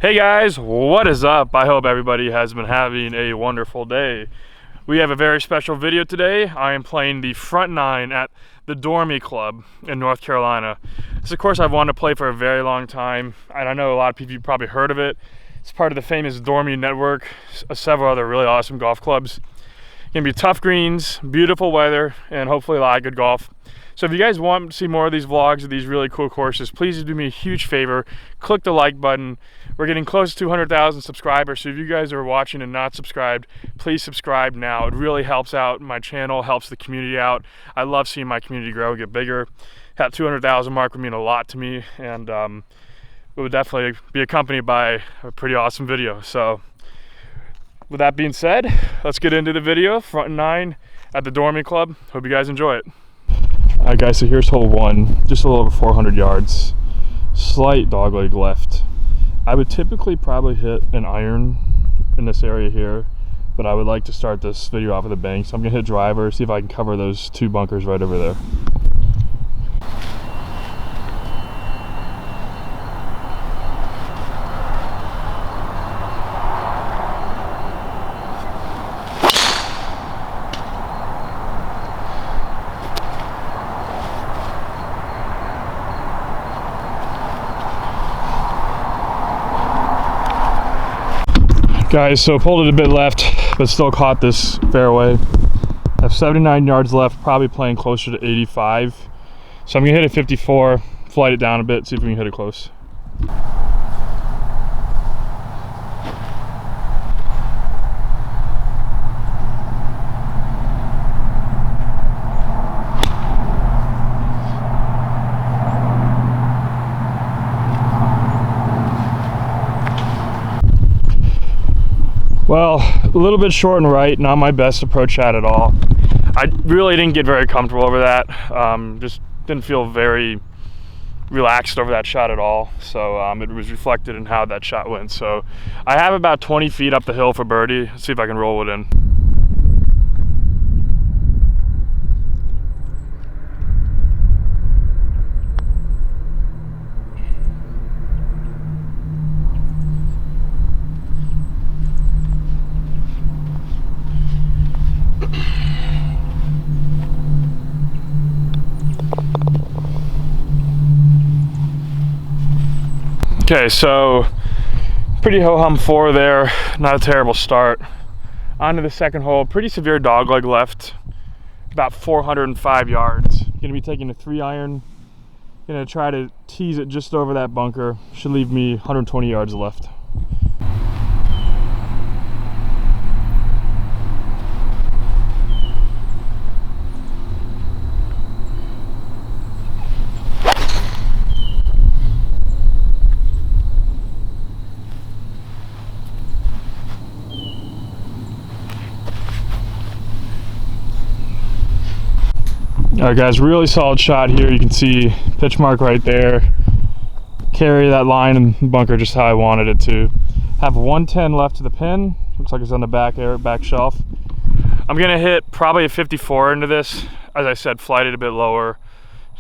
Hey guys, what is up? I hope everybody has been having a wonderful day. We have a very special video today. I am playing the front nine at the Dormie Club in North Carolina. This, of course, I've wanted to play for a very long time, and I know a lot of people have probably heard of it. It's part of the famous Dormie network, several other really awesome golf clubs. Gonna be tough greens, beautiful weather, and hopefully a lot of good golf. So if you guys want to see more of these vlogs of these really cool courses, please do me a huge favor, click the like button. We're getting close to 200,000 subscribers, so if you guys are watching and not subscribed, please subscribe now. It really helps out my channel, helps the community out. I love seeing my community grow and get bigger. That 200,000 mark would mean a lot to me, and it would definitely be accompanied by a pretty awesome video. So with that being said, let's get into the video. Front nine at the Dormie Club. Hope you guys enjoy it. All right guys, so here's hole one, just a little over 400 yards. Slight dogleg left. I would typically probably hit an iron in this area here, but I would like to start this video off with a bang. So I'm gonna hit driver, see if I can cover those two bunkers right over there. Guys, so pulled it a bit left, but still caught this fairway. I have 79 yards left, probably playing closer to 85. So I'm gonna hit it 54, flight it down a bit, see if we can hit it close. Well, a little bit short and right, not my best approach shot at all. I really didn't get very comfortable over that. Just didn't feel very relaxed over that shot at all. So it was reflected in how that shot went. So I have about 20 feet up the hill for birdie. Let's see if I can roll it in. Okay, so pretty ho-hum 4 there, not a terrible start. On to the second hole, pretty severe dogleg left, about 405 yards. Gonna be taking a 3-iron, gonna try to tease it just over that bunker. Should leave me 120 yards left. All right guys, really solid shot here. You can see pitch mark right there. Carry that line and bunker just how I wanted it to. Have 110 left to the pin. Looks like it's on the back shelf. I'm gonna hit probably a 54 into this. As I said, flight it a bit lower.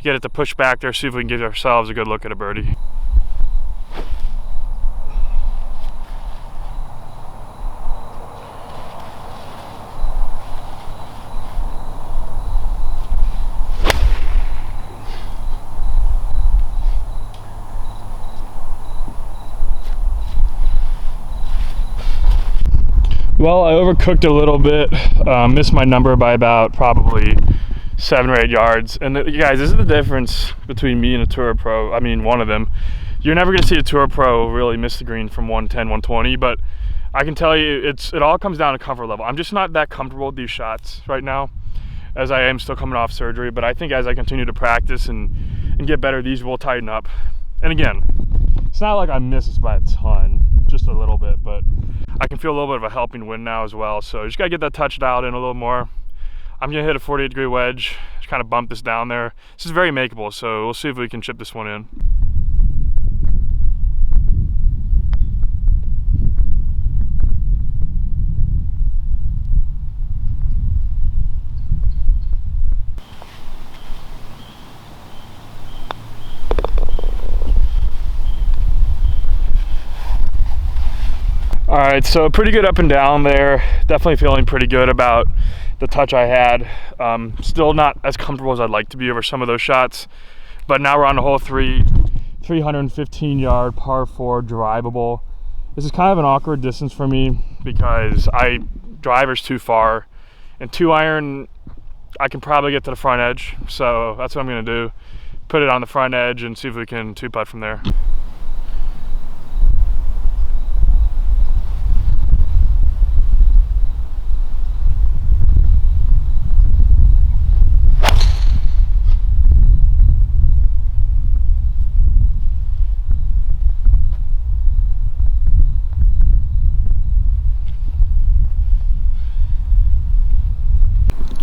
Get it to push back there, see if we can give ourselves a good look at a birdie. Well, I overcooked a little bit, missed my number by about probably 7 or 8 yards. And you guys, this is the difference between me and a tour pro. I mean, one of them. You're never gonna see a tour pro really miss the green from 110, 120, but I can tell you it all comes down to comfort level. I'm just not that comfortable with these shots right now, as I am still coming off surgery. But I think as I continue to practice and get better, these will tighten up. And again, it's not like I miss this by a ton, just a little bit, but I can feel a little bit of a helping wind now as well. So you just gotta get that touch dialed in a little more. I'm gonna hit a 48-degree wedge, just kind of bump this down there. This is very makeable, so we'll see if we can chip this one in. All right, so pretty good up and down there. Definitely feeling pretty good about the touch I had. Still not as comfortable as I'd like to be over some of those shots, but now we're on the hole 3, 315 yard par 4 drivable. This is kind of an awkward distance for me because driver's too far, and 2-iron I can probably get to the front edge, so that's what I'm gonna do. Put it on the front edge and see if we can 2-putt from there.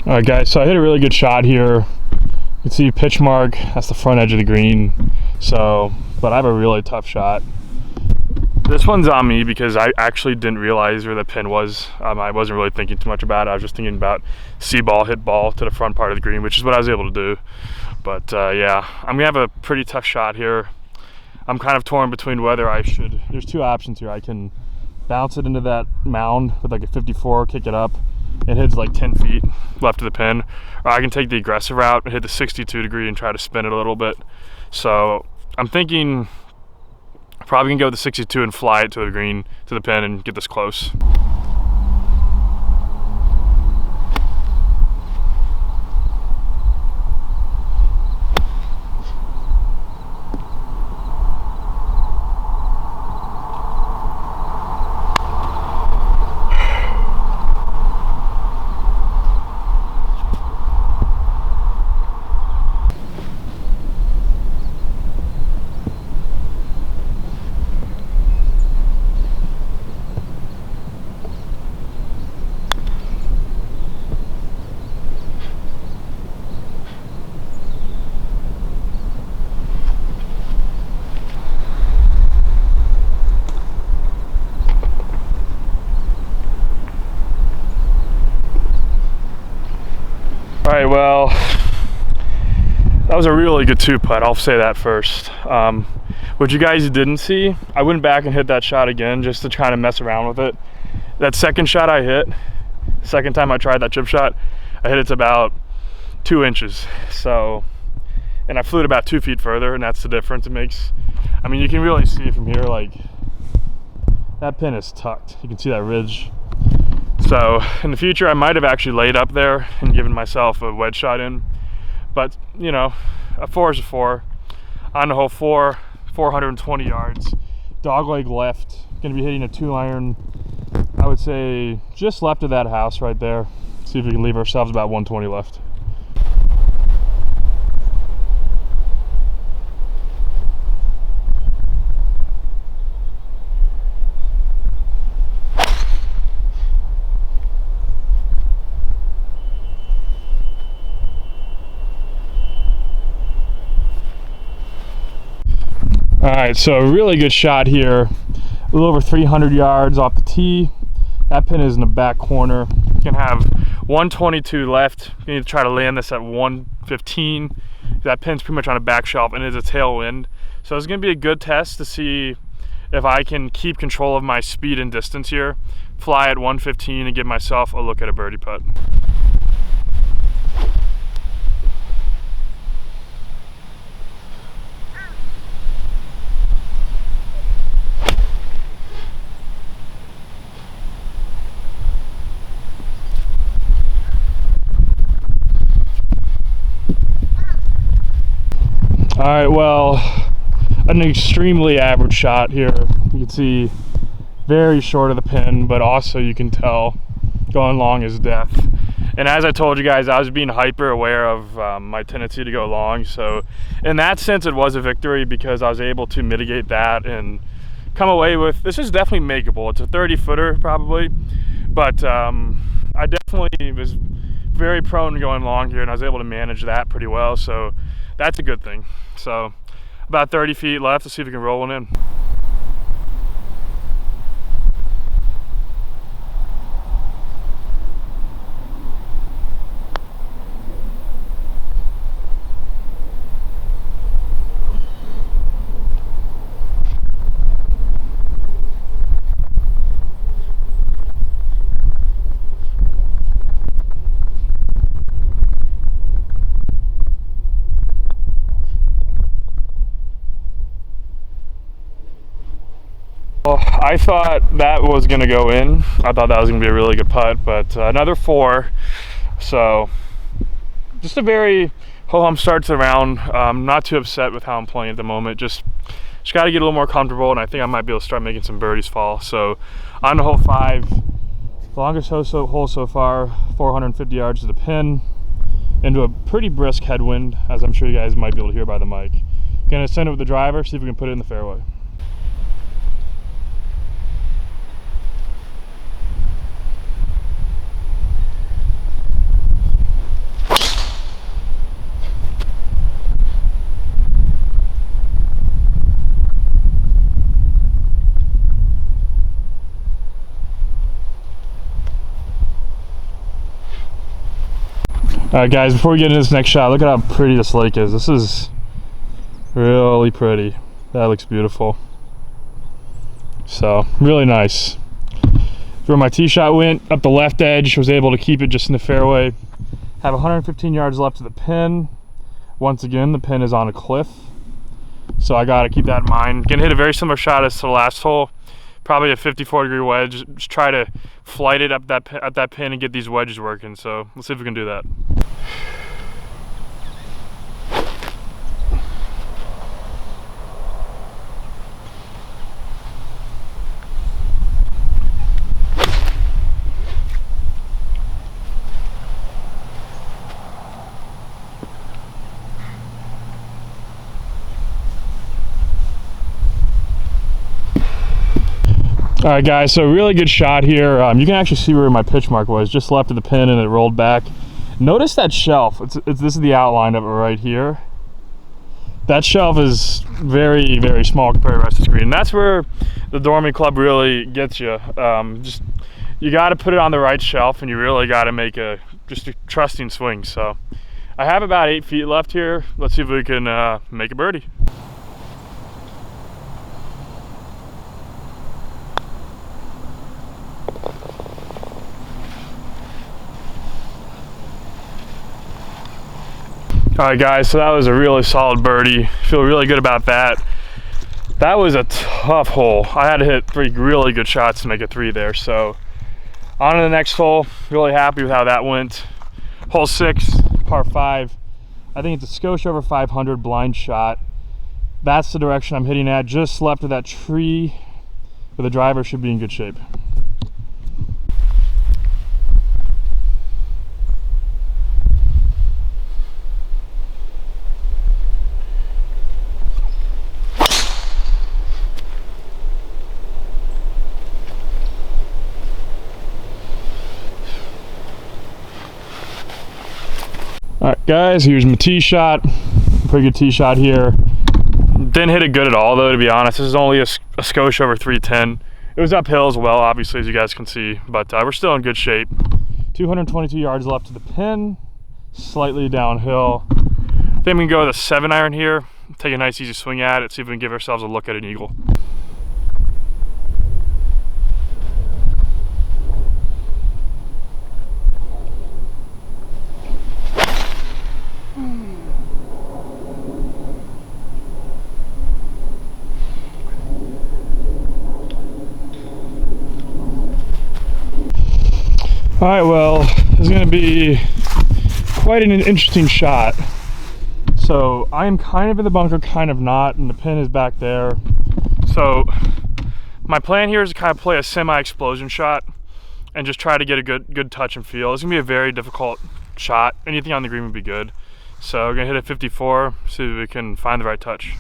All right, guys, so I hit a really good shot here. You can see pitch mark, that's the front edge of the green. But I have a really tough shot. This one's on me because I actually didn't realize where the pin was. I wasn't really thinking too much about it. I was just thinking about see ball, hit ball to the front part of the green, which is what I was able to do. But yeah, I'm gonna have a pretty tough shot here. I'm kind of torn between whether I should, there's 2 options here. I can bounce it into that mound with like a 54, kick it up, it hits like 10 feet left of the pin, or I can take the aggressive route and hit the 62 degree and try to spin it a little bit. So I'm thinking probably gonna go with the 62 and fly it to the green, to the pin, and get this close. All right, well, that was a really good 2-putt, I'll say that first. What you guys didn't see, I went back and hit that shot again just to try to mess around with it. That second shot I hit, second time I tried that chip shot, I hit it to about 2 inches. So, and I flew it about 2 feet further, and that's the difference it makes. I mean, you can really see from here, like, that pin is tucked. You can see that ridge. So in the future, I might have actually laid up there and given myself a wedge shot in, but you know, a 4 is a 4. On the hole 4, 420 yards, dogleg left, gonna be hitting a 2-iron, I would say just left of that house right there. See if we can leave ourselves about 120 left. All right, so a really good shot here. A little over 300 yards off the tee. That pin is in the back corner. You can have 122 left. You need to try to land this at 115. That pin's pretty much on a back shelf and it's a tailwind. So it's gonna be a good test to see if I can keep control of my speed and distance here. Fly at 115 and give myself a look at a birdie putt. All right, well, an extremely average shot here. You can see very short of the pin, but also you can tell going long is death. And as I told you guys, I was being hyper aware of my tendency to go long. So in that sense, it was a victory because I was able to mitigate that and come away with, this is definitely makeable. It's a 30-footer probably, but I definitely was very prone to going long here and I was able to manage that pretty well. So that's a good thing. So about 30 feet left. Let's see if we can roll one in. Well, I thought that was going to go in. I thought that was going to be a really good putt, but another 4. So just a very ho-hum start to the round. Not too upset with how I'm playing at the moment. Just got to get a little more comfortable, and I think I might be able to start making some birdies fall. So on to hole 5, the longest hole so far, 450 yards to the pin, into a pretty brisk headwind, as I'm sure you guys might be able to hear by the mic. Gonna send it with the driver, see if we can put it in the fairway. Alright guys, before we get into this next shot, look at how pretty this lake is. This is really pretty. That looks beautiful. So, really nice. Where my tee shot went, up the left edge, was able to keep it just in the fairway. Have 115 yards left to the pin. Once again, the pin is on a cliff, so I gotta keep that in mind. Gonna hit a very similar shot as to the last hole. Probably a 54-degree wedge. Just try to flight it up that pin and get these wedges working. So let's see if we can do that. All right guys, so really good shot here. You can actually see where my pitch mark was, just left of the pin and it rolled back. Notice that shelf, this is the outline of it right here. That shelf is very, very small compared to the rest of the screen. That's where the Dormie club really gets you. You gotta put it on the right shelf and you really gotta make just a trusting swing. So I have about 8 feet left here. Let's see if we can make a birdie. All right guys, so that was a really solid birdie. Feel really good about that. That was a tough hole. I had to hit 3 really good shots to make a 3 there. So on to the next hole. Really happy with how that went. Hole 6, par 5. I think it's a skosh over 500 blind shot. That's the direction I'm hitting at, just left of that tree, but the driver should be in good shape. All right, guys, here's my tee shot. Pretty good tee shot here. Didn't hit it good at all, though, to be honest. This is only a skosh over 310. It was uphill as well, obviously, as you guys can see, but we're still in good shape. 222 yards left to the pin, slightly downhill. I think we can go with a 7-iron here, take a nice easy swing at it, see if we can give ourselves a look at an eagle. All right, well, this is going to be quite an interesting shot. So I am kind of in the bunker, kind of not, and the pin is back there. So my plan here is to kind of play a semi-explosion shot and just try to get a good touch and feel. It's going to be a very difficult shot. Anything on the green would be good. So we're going to hit a 54, see if we can find the right touch.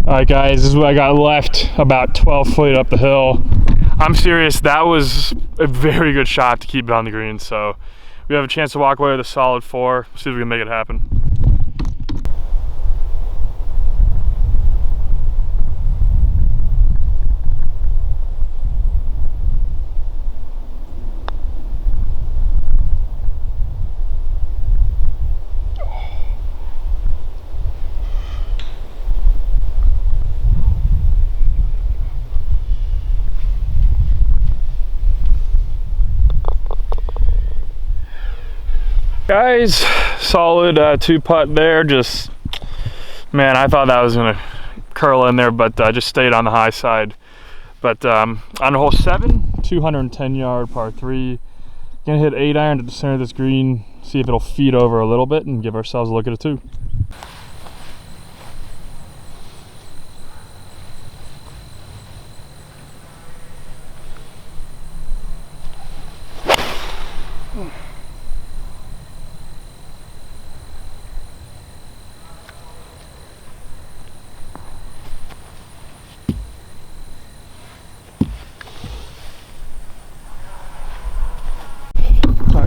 Alright guys, this is what I got left, about 12 feet up the hill. I'm serious, that was a very good shot to keep it on the green, so we have a chance to walk away with a solid 4. See if we can make it happen. Guys, solid 2-putt there. Just, man, I thought that was gonna curl in there, but just stayed on the high side. But on hole 7, 210-yard par 3, gonna hit 8-iron at the center of this green, see if it'll feed over a little bit and give ourselves a look at a 2.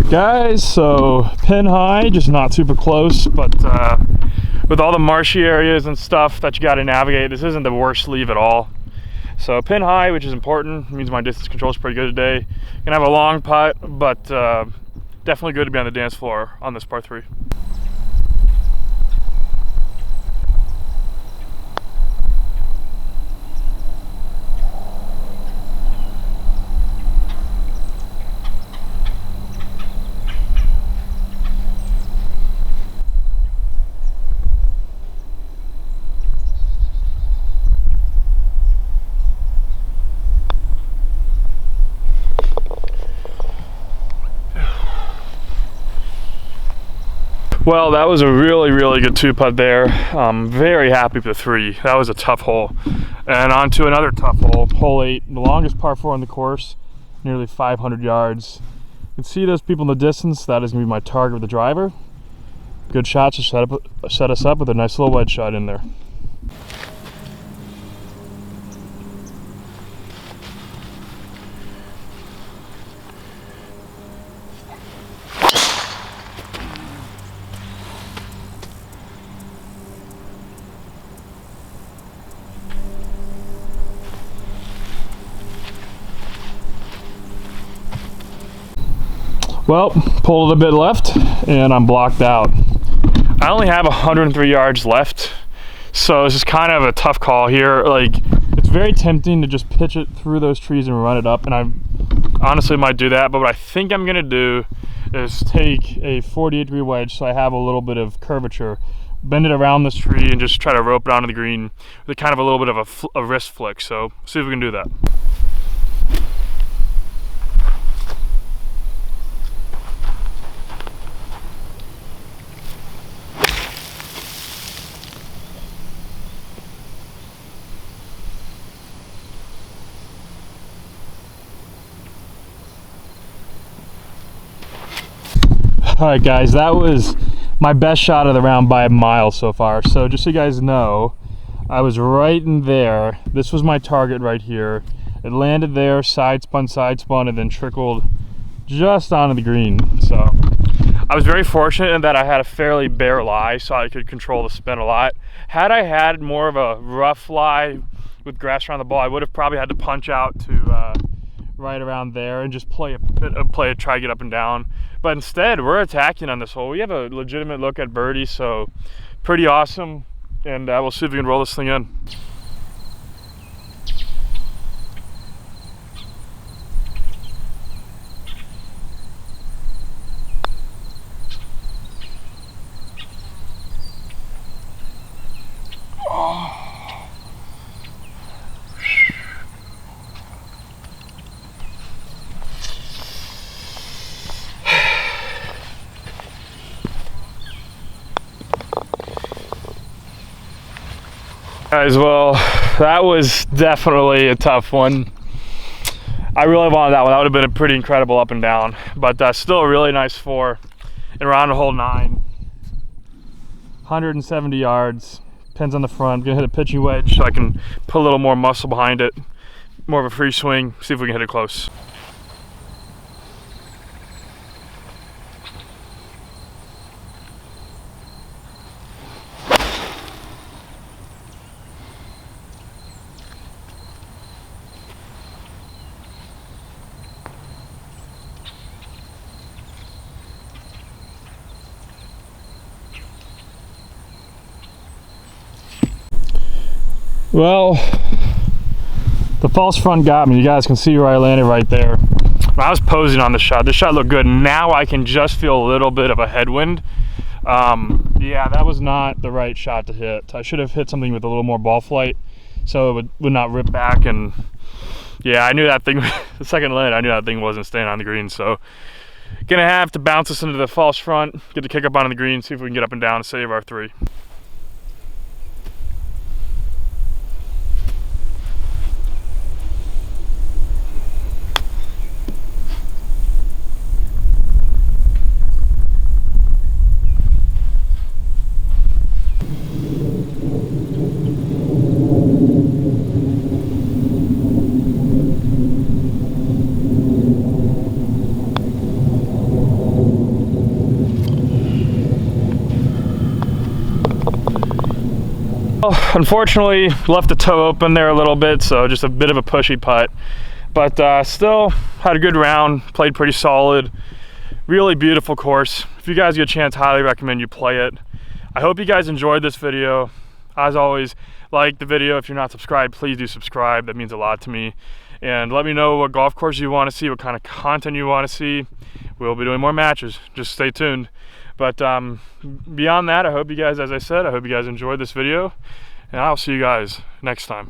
Guys, so pin high, just not super close, but with all the marshy areas and stuff that you got to navigate, this isn't the worst leave at all. So pin high, which is important, means my distance control is pretty good today. Gonna have a long putt, but definitely good to be on the dance floor on this par 3. Well, that was a really good 2-putt there. Very happy with the 3. That was a tough hole. And on to another tough hole, hole 8, the longest par 4 on the course, nearly 500 yards. You can see those people in the distance. That is going to be my target with the driver. Good shot to set us up with a nice little wedge shot in there. Well, pulled a bit left and I'm blocked out. I only have 103 yards left, so this is kind of a tough call here. Like, it's very tempting to just pitch it through those trees and run it up, and I honestly might do that, but what I think I'm gonna do is take a 48-degree wedge so I have a little bit of curvature, bend it around this tree and just try to rope it onto the green with kind of a little bit of a wrist flick. So see if we can do that. All right, guys, that was my best shot of the round by a mile so far. So just so you guys know, I was right in there. This was my target right here. It landed there, side spun, and then trickled just onto the green. So I was very fortunate in that I had a fairly bare lie, so I could control the spin a lot. Had I had more of a rough lie with grass around the ball, I would have probably had to punch out to right around there and just try to get up and down. But instead, we're attacking on this hole. We have a legitimate look at birdie, so pretty awesome. And we'll see if we can roll this thing in. Guys, well, that was definitely a tough one. I really wanted that one. That would have been a pretty incredible up and down, but still a really nice 4. And we're on to hole 9. 170 yards, pins on the front. I'm gonna hit a pitching wedge so I can put a little more muscle behind it, more of a free swing, see if we can hit it close. Well, the false front got me. You guys can see where I landed right there. when I was posing on the shot, this shot looked good. Now I can just feel a little bit of a headwind. Yeah, that was not the right shot to hit. I should have hit something with a little more ball flight so it would not rip back. And yeah, I knew that thing, the second land, I knew that thing wasn't staying on the green. So gonna have to bounce this into the false front, get the kick up onto the green, see if we can get up and down and save our 3. Well, unfortunately, left the toe open there a little bit, so just a bit of a pushy putt. But still had a good round, played pretty solid. Really beautiful course. If you guys get a chance, highly recommend you play it. I hope you guys enjoyed this video. As always, like the video. If you're not subscribed, please do subscribe. That means a lot to me. And let me know what golf course you want to see, what kind of content you want to see. We'll be doing more matches. Just stay tuned. But beyond that, I hope you guys, as I said, I hope you guys enjoyed this video. And I'll see you guys next time.